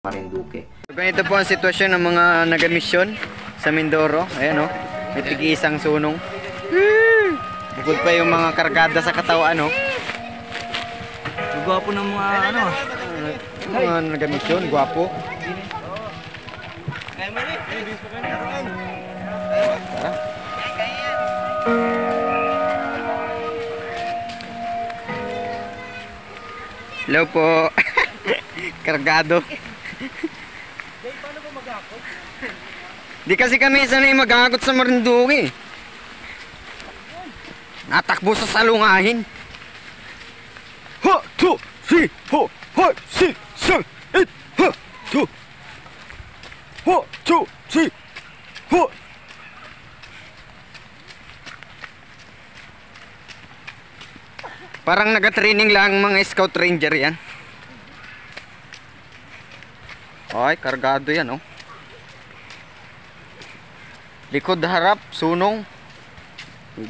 Marinduque. Ganito po ang sitwasyon ng mga nagamisyon sa Mindoro. Ayan o, may tig-isang sunong. Bukod pa yung mga kargada sa katawan o. Gwapo ng mga Mga nagamisyon, gwapo. Hello po. Kargado. Di kasi kami sanay mag-akot sa Marinduque. Natakbo sa salungahin. Ha, 2, 3, 4, 5, 6, 7, 8, ha, 2. Ha, 2, 3, 4. Parang nag-training lang mga scout ranger yan. Ay, kargado yan, oh. Likod harap, sunong.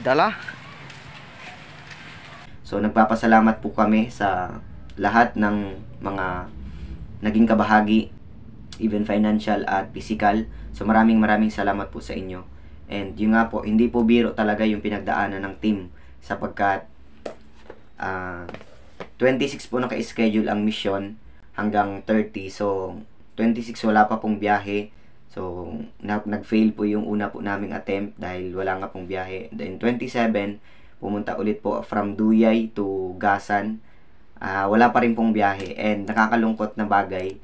Dala. So nagpapasalamat po kami sa lahat ng mga naging kabahagi, even financial at physical. So maraming salamat po sa inyo. And yun nga po, hindi po biro talaga yung pinagdaanan ng team sapagkat 26 po naka-schedule ang mission hanggang 30. So 26 wala pa pong biyahe. So nag-fail po yung una po naming attempt dahil wala nga pong biyahe. Then 27 pumunta ulit po from Duyay to Gasan. Wala pa rin pong biyahe and nakakalungkot na bagay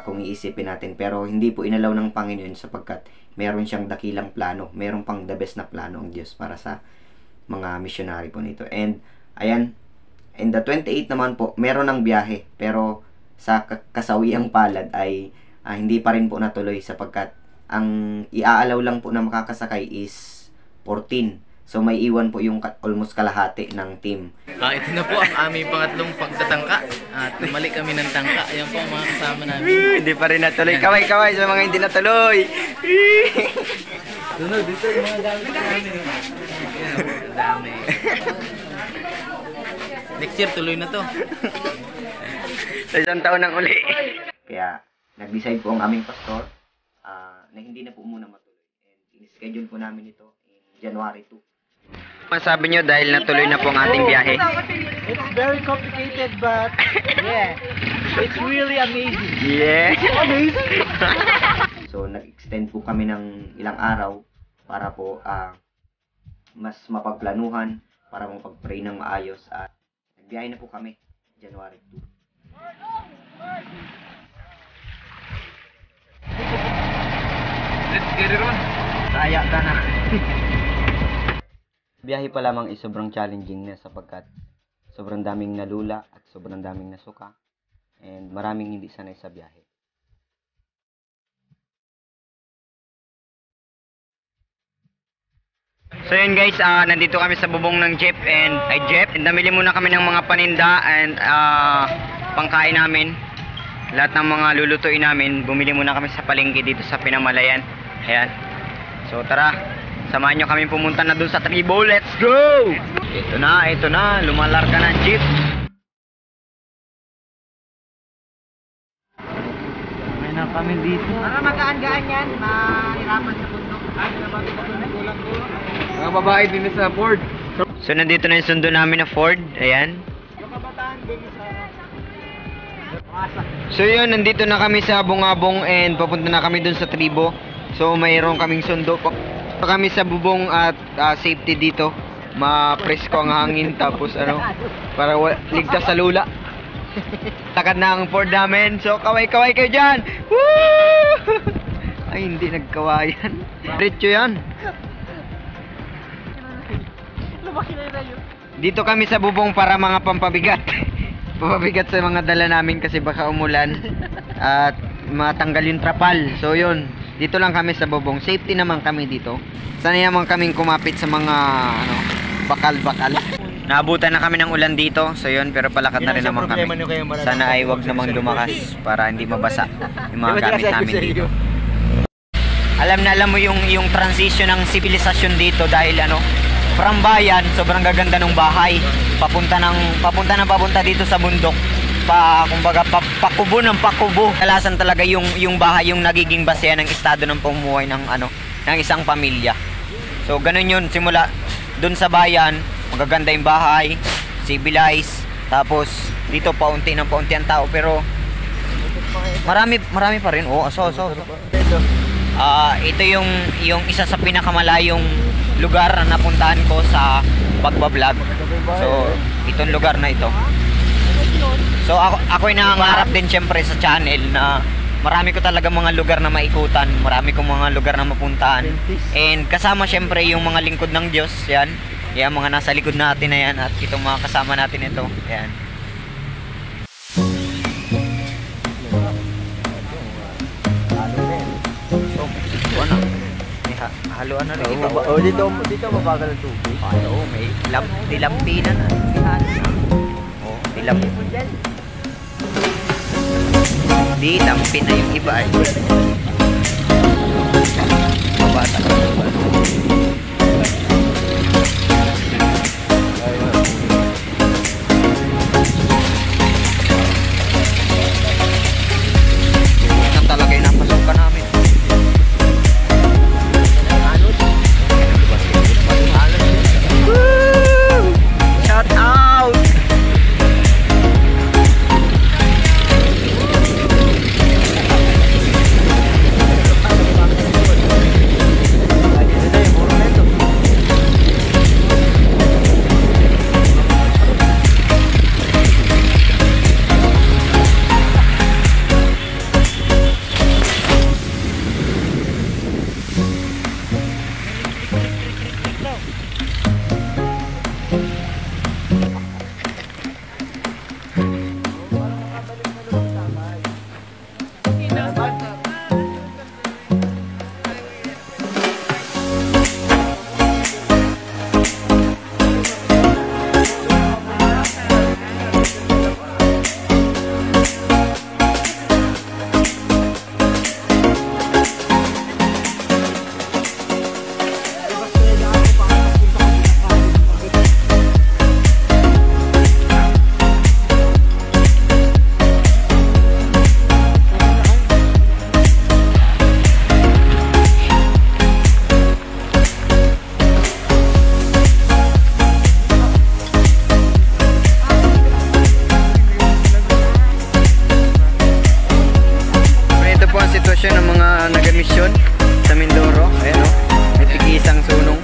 kung iisipin natin, pero hindi po inalaw ng Panginoon sapagkat meron siyang dakilang plano, meron pang the best na plano ang Diyos para sa mga missionary po nito. And ayan, in the 28 naman po meron ng biyahe, pero sa kasawiang palad ay hindi pa rin po natuloy sapagkat ang iaalaw lang po na makakasakay is 14. So may iwan po yung almost kalahati ng team. ito na po ang aming pangatlong pagtatangka. At mali kami ng tangka. Ayan po ang mga kasama namin. Hindi pa rin natuloy. Kaway-kaway sa mga hindi natuloy. Sunod, dito yung mga dami namin. Dami. Next year, tuloy na to. Sa isang taon ng uli. Kaya nag-decide po ang aming pastor na hindi na po muna matuloy. And in-schedule po namin ito in January 2. Masabi nyo dahil natuloy na po ang ating biyahe. It's very complicated, but yeah, it's really amazing. Yeah. Amazing. So nag-extend po kami ng ilang araw para po mas mapagplanuhan, para mapag-pray ng maayos, at nagbiyahe na po kami January 2. Let's get it on. Kaya ka na. Biyahe pa lamang is sobrang challenging na sapagkat sobrang daming nalula at sobrang daming nasuka and maraming hindi sanay sa biyahe. So yun guys, nandito kami sa bubong ng jeep and namili muna kami ng mga paninda and pangkain namin. Lahat ng mga lulutuin namin, bumili muna kami sa palengke dito sa Pinamalayan. Ayan. So tara, samahan nyo kami pumunta na dun sa tribo. Let's go! Ito na, lumalarga na ang jeep. May na kami dito. Para magaan-gaan yan, mahirapan sa bundok. Mga babae din sa Ford. So nandito na yung sundo namin na Ford. Ayan. So yun, nandito na kami sa Bungabong and papunta na kami dun sa tribo. So mayroon kaming sundo pa kami sa bubong at safety dito. Ma-presko ang hangin tapos para ligtas sa lula. Takad na ang Ford namin. So kaway-kaway kayo dyan. Woo! Ay, hindi nagkawayan. Diretso yan. Dito kami sa bubong para mga pampabigat. Pampabigat sa mga dala namin kasi baka umulan at matanggal yung trapal. So yun, dito lang kami sa bubong. Safety naman kami dito. Sanay naman kaming kumapit sa mga bakal-bakal. Naabutan na kami ng ulan dito. So yun, pero palakad na rin naman kami. Sana ay wag namang lumakas para hindi mabasa yung mga gamit namin dito. Alam mo yung transition ng sibilisasyon dito dahil from bayan, sobrang gaganda ng bahay. Papunta dito sa bundok. kumbaga pakubo ng pakubo. Kalasan talaga yung bahay yung nagiging basehan ng estado ng pamumuhay ng ng isang pamilya. So ganun yun, simula dun sa bayan, magaganda yung bahay, civilized, tapos dito paunti ng paunti ang tao, pero marami pa rin. Ito yung isa sa pinakamalayong lugar na napuntahan ko sa pagbablog. So itong lugar na ito. So ako'y nangangarap din syempre sa channel na marami ko talaga mga lugar na maikutan, marami kong mga lugar na mapuntahan. And kasama syempre yung mga lingkod ng Diyos, yan. Yan, mga nasa likod natin na yan at itong mga kasama natin ito. Yan. Haluan na rin iba. Dito mabagal ang tubig. Oo, may dilampi na. Oo, dilampi. Dilampi na yung iba eh. Mabasa na iba. Yan talaga yung napasukan namin. Shout out! Sitwasyon ng mga nagamisyon sa Mindoro. Ayan o, may tig-isang sunong.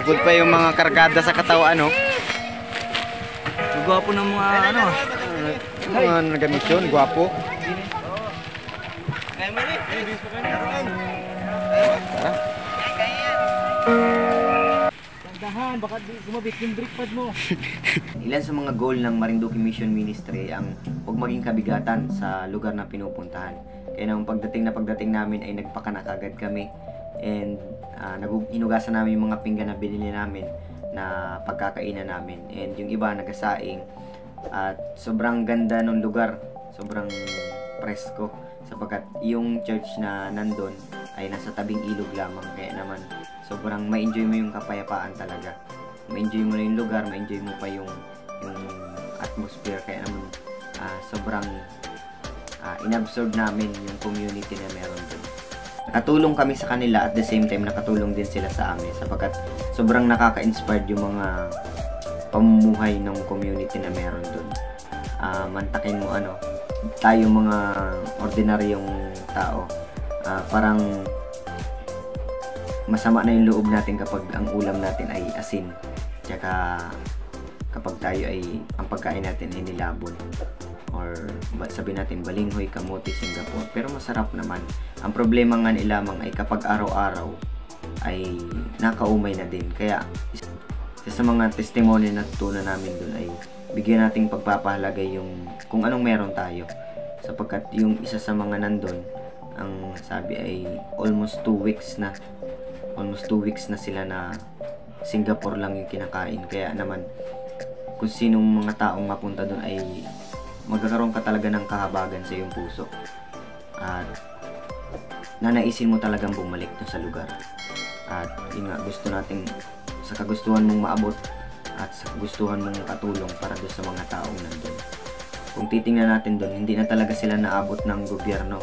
Bukod pa yung mga kargada sa katawan, no? Gwapo ng mga Mga nagamisyon, gwapo. Tara. Tandahan, baka gumabit yung brake pad mo. Ilan sa mga goal ng Marinduque Mission Ministry ang huwag maging kabigatan sa lugar na pinupuntahan. Kaya nang pagdating namin ay nagpakanak agad kami, and hinugasan namin yung mga pinggan na binili namin na pagkakainan namin, and yung iba nagasaing. At sobrang ganda ng lugar, sobrang presko, sapagkat yung church na nandun ay nasa tabing ilog lamang, kaya naman sobrang ma-enjoy mo yung kapayapaan talaga. Ma-enjoy mo na yung lugar, ma-enjoy mo pa yung atmosphere, kaya naman sobrang inabsorb namin yung community na meron dun. Nakatulong kami sa kanila, at the same time nakatulong din sila sa amin, sapagkat sobrang nakaka-inspired yung mga pamumuhay ng community na meron dun. Mantakin mo tayo mga ordinaryong tao, parang masama na yung loob natin kapag ang ulam natin ay asin, tsaka kapag tayo ay ang pagkain natin ay nilabon, or sabi natin balinghoy, kamote, Singapore, pero masarap naman. Ang problema nga lamang ay kapag araw-araw ay nakaumay na din. Kaya sa mga testimony na tutunan namin dun ay bigyan nating pagpapahalaga yung kung anong meron tayo, sapagkat yung isa sa mga nandun, ang sabi ay almost 2 weeks na sila na Singapore lang yung kinakain. Kaya naman kung sinong mga taong mapunta doon ay magkakaroon ka talaga ng kahabagan sa iyong puso, at nanaisin mo talagang bumalik doon sa lugar. At yun nga, gusto nating sa kagustuhan mong maabot at sa kagustuhan mong katulong para doon sa mga taong nandun. kung titingnan natin doon, hindi na talaga sila naabot ng gobyerno.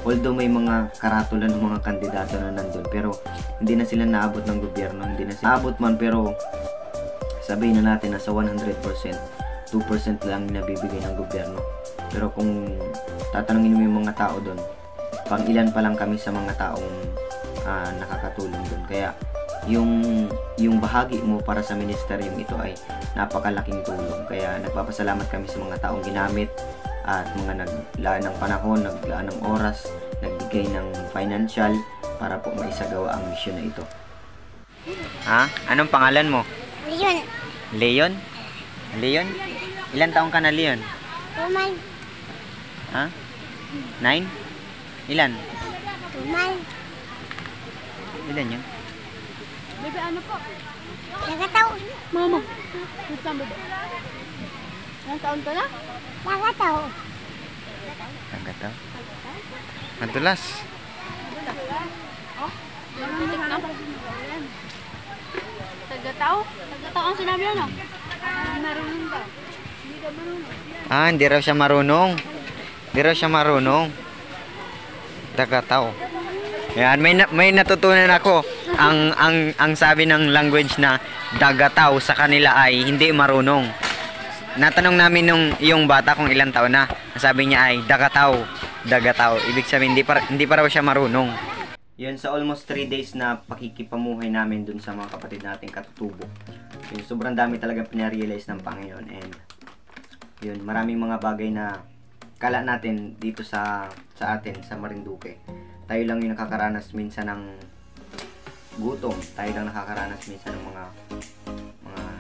Although may mga karatula ng mga kandidato na nandun, pero hindi na sila naabot ng gobyerno, hindi na sila naabot man, pero sabihin na natin na sa 100%, 2% lang nabibigay ng gobyerno. Pero kung tatanungin mo yung mga tao doon, pang ilan pa lang kami sa mga taong nakakatulong doon. Kaya yung bahagi mo para sa ministeryong ito ay napakalaking tulong. Kaya nagpapasalamat kami sa mga taong ginamit at mga naglaan ng panahon, naglaan ng oras, nagbigay ng financial para po maisagawa ang misyon na ito. Ha? Anong pangalan mo? Leon. Leon? Leon? Ilan taong ka na, Leon? Tumal. Ha? 9? Ilan? Tumal. Ilan yun? Bebe, ano po? Nagataw. Mama. Wait lang, bebe. Ilang taon ka na? Nagataw. Tagataw? Madulas. Titik na. Tagataw? Tagataw ang sinabi ano? Marunong daw. Hindi ka marunong. Ah, hindi raw siya marunong. Hindi raw siya marunong. Tagataw. Yan, may natutunan ako. Ang sabi ng language na dagataw sa kanila ay hindi marunong. Natanong namin yung bata kung ilang taon na. Sabi niya ay dagataw. Dagataw. Ibig sabihin hindi pa raw siya marunong. Yun, sa almost 3 days na pakikipamuhay namin dun sa mga kapatid nating katutubo. Yun, sobrang dami talaga pinarealize ng Panginoon. And yun, maraming mga bagay na kala natin dito sa atin, sa Marinduque. Tayo lang yung nakakaranas minsan ng gutom. Tayo lang nakakaranas minsan ng mga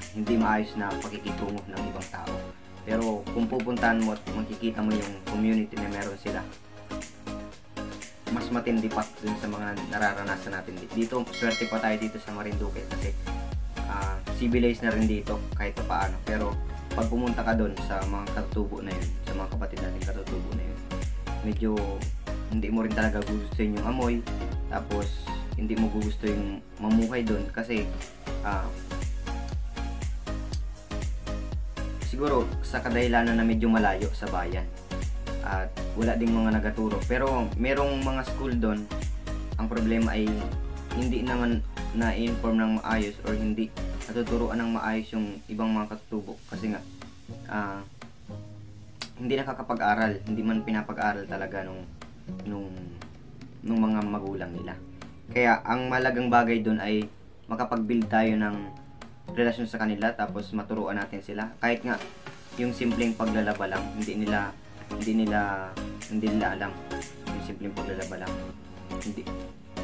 hindi maayos na pakikitungo ng ibang tao. Pero kung pupuntahan mo at makikita mo yung community na meron sila, mas matindi pa dun sa mga nararanasan natin dito. Swerte pa tayo dito sa Marinduque kasi civilized na rin dito kahit paano. Pero pag pumunta ka dun sa mga katutubo na yun, sa mga kapatid natin katutubo na yun, medyo hindi mo rin talaga gugustuhin yung amoy, tapos hindi mo gusto yung mamuhay dun kasi siguro sa kadahilanan na medyo malayo sa bayan at wala ding mga nagaturo. Pero merong mga school doon, ang problema ay hindi naman na-inform ng maayos or hindi natuturuan ng maayos yung ibang mga katutubo kasi nga hindi nakakapag-aral, hindi man pinapag-aral talaga nung mga magulang nila. Kaya ang malagang bagay doon ay makapag-build tayo ng relasyon sa kanila, tapos maturuan natin sila. Kahit nga yung simpleng paglalaba lang, hindi nila alam yung simpleng paglalaba lang.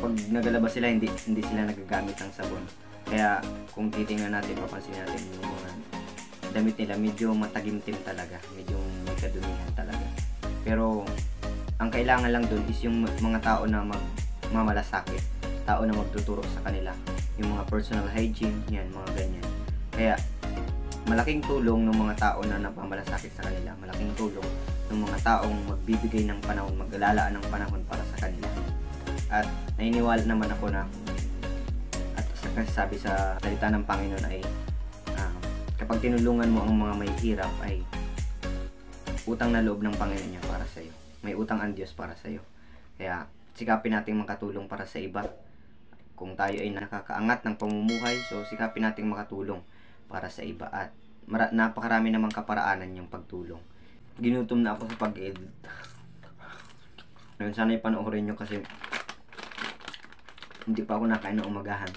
Pag naglalaba sila, hindi sila nagagamit ng sabon. Kaya kung titingnan natin, papansin natin yung mga damit nila, medyo matagimtim talaga, medyo may kadumihan talaga. Pero ang kailangan lang dun is yung mga tao na magmamalasakit, tao na magtuturo sa kanila, yung mga personal hygiene, yan, mga ganyan. Kaya malaking tulong ng mga tao na nagmamalasakit sa kanila, malaking tulong ng mga taong magbibigay ng panahon, maglalaan ng panahon para sa kanila. At naniniwala naman ako na, at kasi sabi sa salita ng Panginoon ay kapag tinulungan mo ang mga may hirap ay utang na loob ng Panginoon niya para sa iyo. May utang ang Diyos para sa iyo. Kaya sikapin nating makatulong para sa iba. Kung tayo ay nakakaangat ng pamumuhay, so sikapin nating makatulong para sa iba. At napakarami namang kaparaanan yung pagtulong. Ginutom na ako sa pag-edit. Ngayon sana ipanoorin nyo kasi hindi pa ako nakain ng umagahan.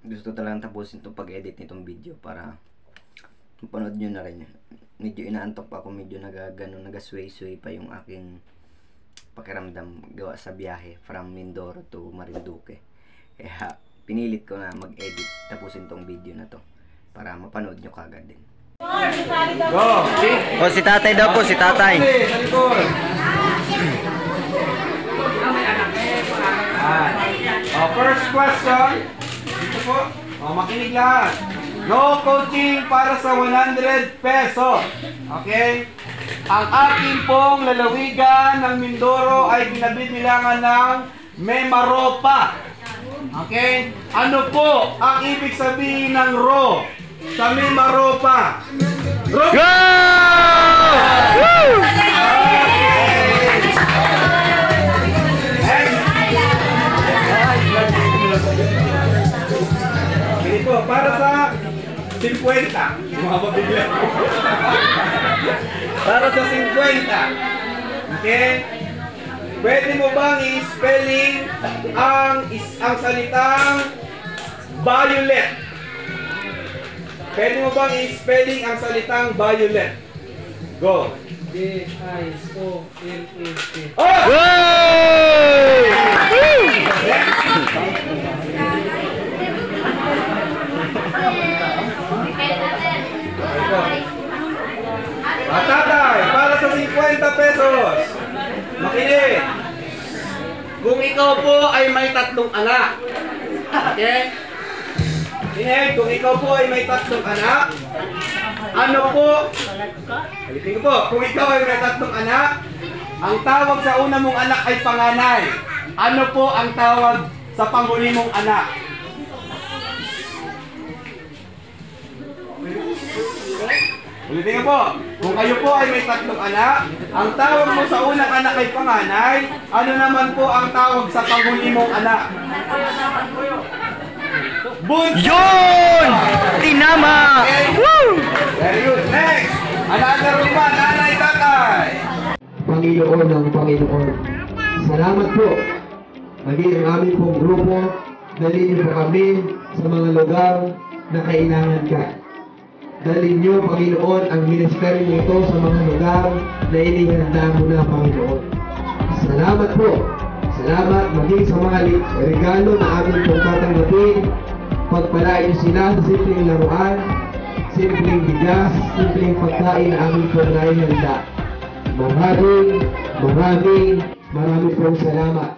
Gusto talagang tapusin itong pag-edit nitong video para mapanood nyo na rin. Medyo inaantok pa ako, medyo nagasway-sway pa yung aking pakiramdam gawa sa biyahe from Mindoro to Marinduque. Kaya pinilit ko na mag-edit, tapusin tong video na to para mapanood nyo kagad din. O si tatay daw po, si tatay. First question, dito po, makinig lahat. No coaching para sa 100 pesos. Okay? Ang akin pong lalawigan ng Mindoro ay kinabibilangan ng Memaropa. Okay? Ano po ang ibig sabihin ng ro sa Memaropa? Go! Woo! Ganito, para sa 50. Mga mabigla. Para sa 50. Okay? Pwede mo bang i-spelling ang salitang violet? Pwede mo bang i-spelling ang salitang violet? Go. V-I-O-L-E-T. Oh! Tatay, para sa 50 pesos. Makinig. Kung ikaw po ay may 3 anak. Okay? Makinig, kung ikaw po ay may 3 anak, ano po? Ulitin ko po, kung ikaw ay may 3 anak, ang tawag sa una mong anak ay panganay. Ano po ang tawag sa panghuli mong anak? Ulitin ko po, kung kayo po ay may 3 anak, ang tawag mo sa unang anak ay panganay, ano naman po ang tawag sa panghuli mong anak? Bunso! Yun! Tinama! Okay. Woo! Very good. Next! Another one, nanay, tatay. Panginoon ng Panginoon. Salamat po. Maging ang aming pong grupo, dalhin niyo po kami sa mga lugar na kailangan ka. Dalhin niyo, Panginoon, ang ministeryo nito sa mga lugar na inihanda mo na, Panginoon. Salamat po. Salamat maging sa mga regalo na aming pong tatanggapin. Pagpalain niyo sila sa simpleng laruan, simpleng bigas, simpleng pagkain na aming pong naihanda. Maraming pong salamat.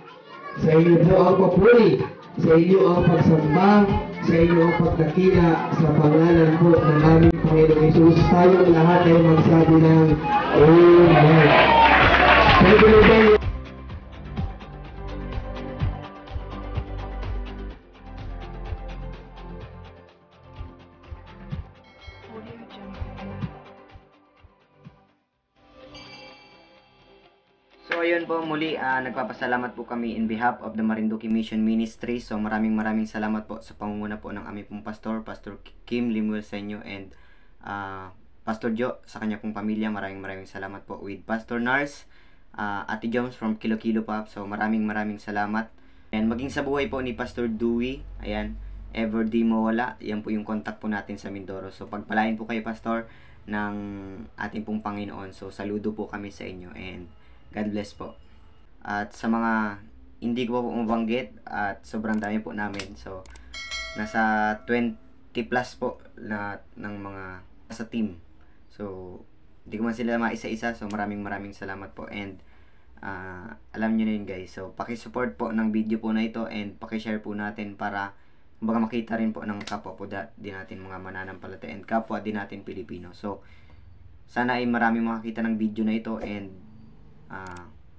Sa inyo po ang papuri, sa inyo ang pagsamba, sa inyo ang pagdakila, sa pangalan po ng aming Panginoong Hesus. Tayong lahat ay magsabi ng Amen. Pwede mo ba So ayun po muli, nagpapasalamat po kami in behalf of the Marinduque Mission Ministry. So maraming salamat po sa pangunguna po ng aming pong pastor, Pastor Kim Limuel sa inyo, and Pastor Joe sa kanya pong pamilya. Maraming salamat po with Pastor Nars, Ate Jones from Kilo Kilo Pop. So maraming salamat. And maging sa buhay po ni Pastor Dewey, ayan, ever di mawala. Yan po yung contact po natin sa Mindoro. So pagpalain po kayo, Pastor, ng ating pong Panginoon. So saludo po kami sa inyo, and God bless po. At sa mga hindi ko po mabanggit, at sobrang dami po namin. So, nasa 20 plus po na ng mga sa team. So, hindi ko man sila maisa-isa. So, maraming salamat po. And, alam nyo na yun, guys. So, pakisupport po ng video po na ito, and pakishare po natin para baka makita rin po ng kapwa po din natin mga mananampalataya, and kapwa din natin Pilipino. So, sana ay maraming makakita ng video na ito, and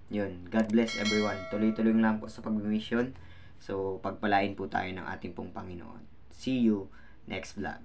yun, God bless everyone. Tuloy-tuloy lang po sa pag-mission. So, pagpalain po tayo ng ating pong Panginoon. See you next vlog.